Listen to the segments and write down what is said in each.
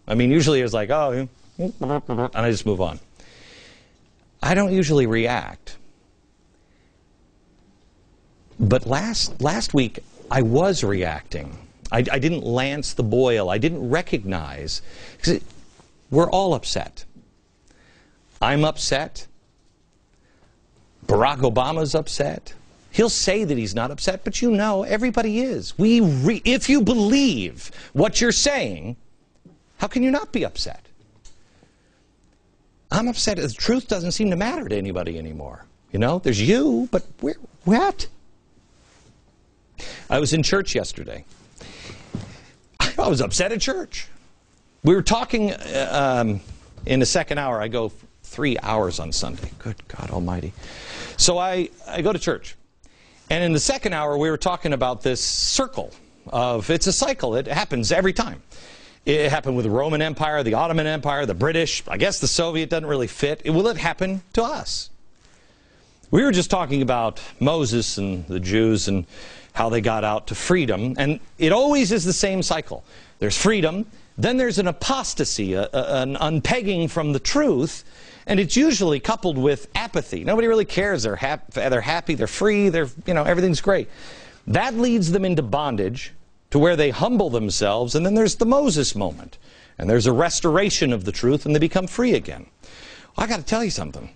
I mean, usually it's like, oh, and I just move on. I don't usually react. But last week, I was reacting. I didn't lance the boil. I didn't recognize. Because we're all upset. I'm upset. Barack Obama's upset. He'll say that he's not upset, but you know, everybody is. If you believe what you're saying, how can you not be upset? I'm upset. The truth doesn't seem to matter to anybody anymore. You know, there's you, but what? I was in church yesterday. I was upset at church. We were talking in the second hour. I go 3 hours on Sunday. Good God Almighty. So I go to church. And in the second hour, we were talking about this circle of, it's a cycle. It happens every time. It happened with the Roman Empire, the Ottoman Empire, the British. I guess the Soviet doesn't really fit. Will it happen to us? We were just talking about Moses and the Jews and how they got out to freedom. And it always is the same cycle. There's freedom. Then there's an apostasy, an unpegging from the truth. And it's usually coupled with apathy. Nobody really cares. They're happy. They're free. Everything's great. That leads them into bondage to where they humble themselves. And then there's the Moses moment. And there's a restoration of the truth and they become free again. I got to tell you something.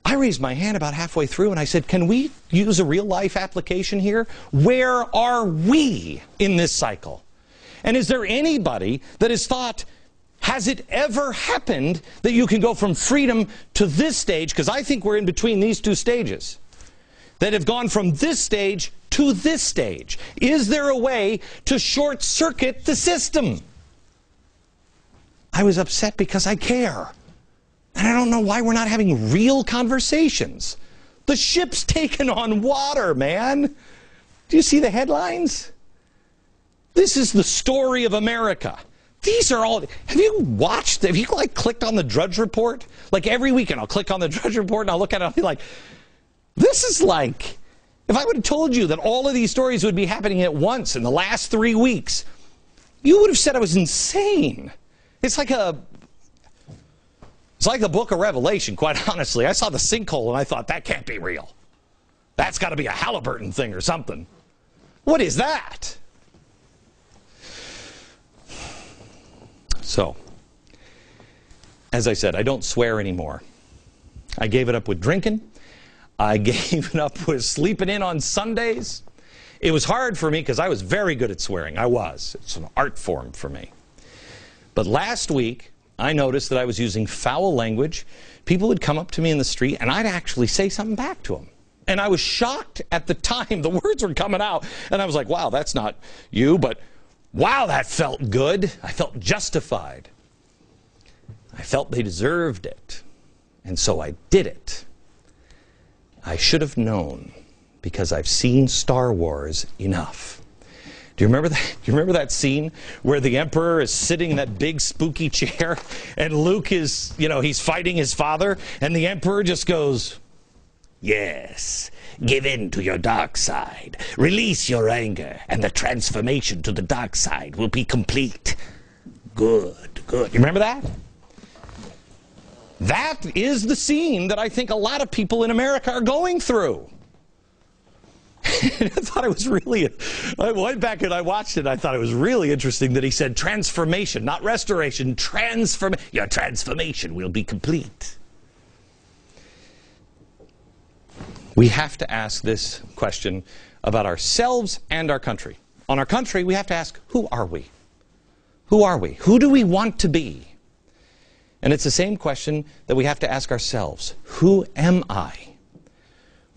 I raised my hand about halfway through and I said, can we use a real life application here? Where are we in this cycle? And is there anybody that has thought, has it ever happened that you can go from freedom to this stage, because I think we're in between these two stages, that have gone from this stage to this stage? Is there a way to short circuit the system? I was upset because I care. And I don't know why we're not having real conversations. The ship's taken on water, man. Do you see the headlines? This is the story of America. These are all, have you clicked on the Drudge Report? Like every weekend I'll click on the Drudge Report and I'll look at it and I'll be like, this is like, if I would have told you that all of these stories would be happening at once in the last 3 weeks, you would have said I was insane. It's like the book of Revelation, quite honestly. I saw the sinkhole and I thought, that can't be real. That's got to be a Halliburton thing or something. What is that? So, as I said, I don't swear anymore. I gave it up with drinking. I gave it up with sleeping in on Sundays. It was hard for me because I was very good at swearing. I was. It's an art form for me. But last week, I noticed that I was using foul language. People would come up to me in the street, and I'd actually say something back to them. And I was shocked at the time. The words were coming out, and I was like, wow, that's not you, but wow, that felt good. I felt justified. I felt they deserved it. And so I did it. I should have known, because I've seen Star Wars enough. Do you remember that? Do you remember that scene where the Emperor is sitting in that big spooky chair and Luke is, he's fighting his father, and the Emperor just goes, yes, give in to your dark side. Release your anger, and the transformation to the dark side will be complete. Good, good. You remember that? That is the scene that I think a lot of people in America are going through. I thought it was really, I went back and I watched it, and I thought it was really interesting that he said transformation, not restoration, your transformation will be complete. We have to ask this question about ourselves and our country. On our country, we have to ask, who are we? Who are we? Who do we want to be? And it's the same question that we have to ask ourselves. Who am I?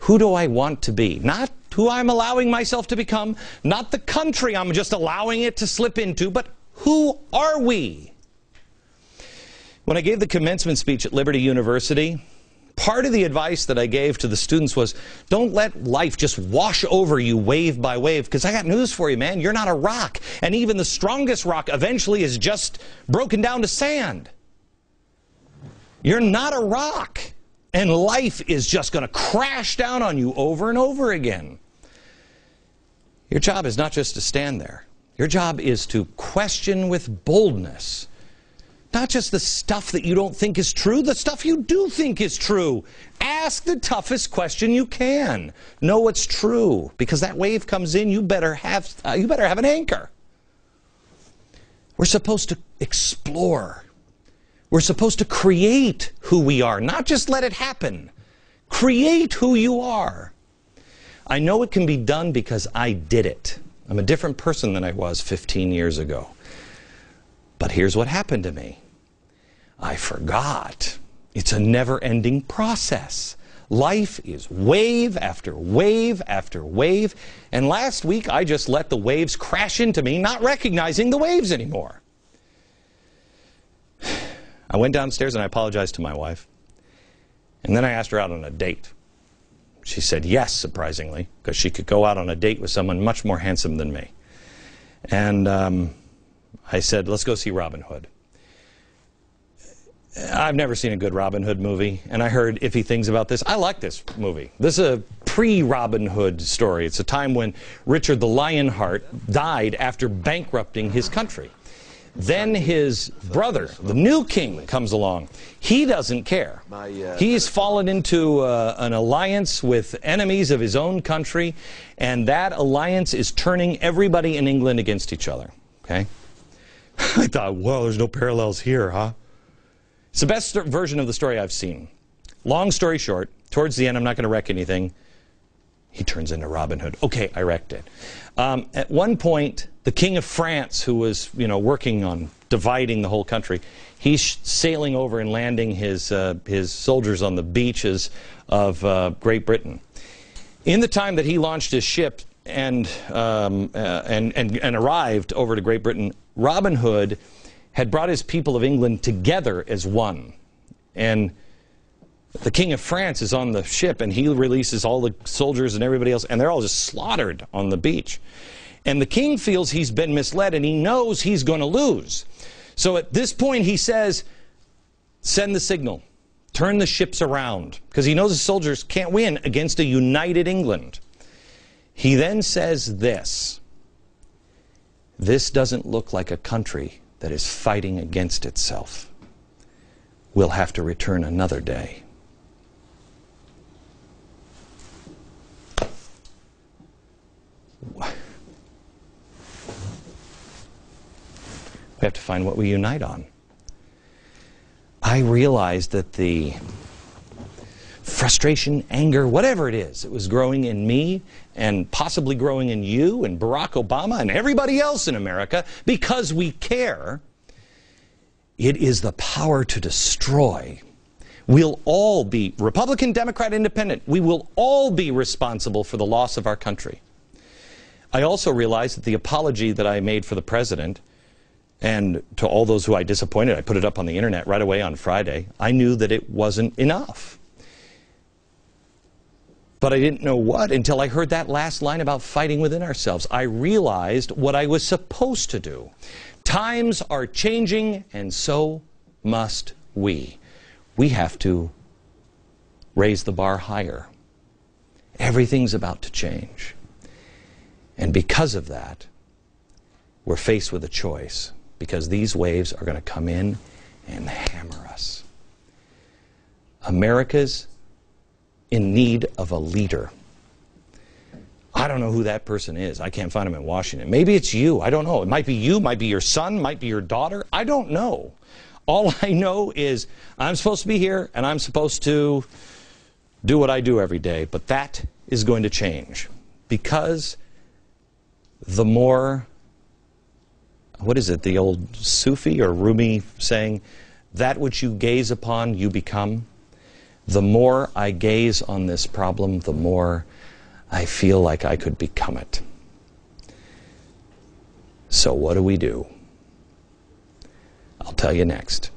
Who do I want to be? Not who I'm allowing myself to become, not the country I'm just allowing it to slip into, but who are we? When I gave the commencement speech at Liberty University, part of the advice that I gave to the students was, don't let life just wash over you wave by wave, because I got news for you, man. You're not a rock. And even the strongest rock eventually is just broken down to sand. You're not a rock. And life is just going to crash down on you over and over again. Your job is not just to stand there. Your job is to question with boldness Not just the stuff that you don't think is true, the stuff you do think is true. Ask the toughest question you can. Know what's true, because that wave comes in, you better have an anchor. We're supposed to explore. We're supposed to create who we are, not just let it happen. Create who you are. I know it can be done because I did it. I'm a different person than I was 15 years ago. But here's what happened to me. I forgot. It's a never-ending process. Life is wave after wave after wave. And last week, I just let the waves crash into me, not recognizing the waves anymore. I went downstairs and I apologized to my wife. And then I asked her out on a date. She said yes, surprisingly, because she could go out on a date with someone much more handsome than me. And I said, let's go see Robin Hood. I've never seen a good Robin Hood movie, and I heard iffy things about this. I like this movie. This is a pre-Robin Hood story. It's a time when Richard the Lionheart died after bankrupting his country. Then his brother, the new king, comes along. He doesn't care. He's fallen into an alliance with enemies of his own country, and that alliance is turning everybody in England against each other. Okay? I thought, whoa, there's no parallels here, huh? It's the best version of the story I've seen. Long story short, towards the end, I'm not going to wreck anything. He turns into Robin Hood. Okay, I wrecked it. At one point, the King of France, who was, working on dividing the whole country, he's sailing over and landing his soldiers on the beaches of Great Britain. In the time that he launched his ship and arrived over to Great Britain, Robin Hood had brought his people of England together as one. And the King of France is on the ship, and he releases all the soldiers and everybody else, and they're all just slaughtered on the beach. And the king feels he's been misled, and he knows he's going to lose. So at this point, he says, send the signal. Turn the ships around. Because he knows the soldiers can't win against a united England. He then says this. This doesn't look like a country that is fighting against itself. We'll have to return another day. We have to find what we unite on. I realized that the frustration, anger, whatever it is, it was growing in me and possibly growing in you and Barack Obama and everybody else in America because we care. It is the power to destroy. We'll all be, Republican, Democrat, Independent, we will all be responsible for the loss of our country. I also realized that the apology that I made for the president and to all those who I disappointed, I put it up on the internet right away on Friday, I knew that it wasn't enough. But I didn't know what until I heard that last line about fighting within ourselves. I realized what I was supposed to do. Times are changing, and so must we. We have to raise the bar higher. Everything's about to change. And because of that, we're faced with a choice. Because these waves are going to come in and hammer us. America's in need of a leader. I don't know who that person is. I can't find him in Washington. Maybe it's you. I don't know. It might be you, might be your son, might be your daughter. I don't know. All I know is I'm supposed to be here and I'm supposed to do what I do every day. But that is going to change. Because the more, what is it, the old Sufi or Rumi saying, that which you gaze upon, you become. The more I gaze on this problem, the more I feel like I could become it. So what do we do? I'll tell you next.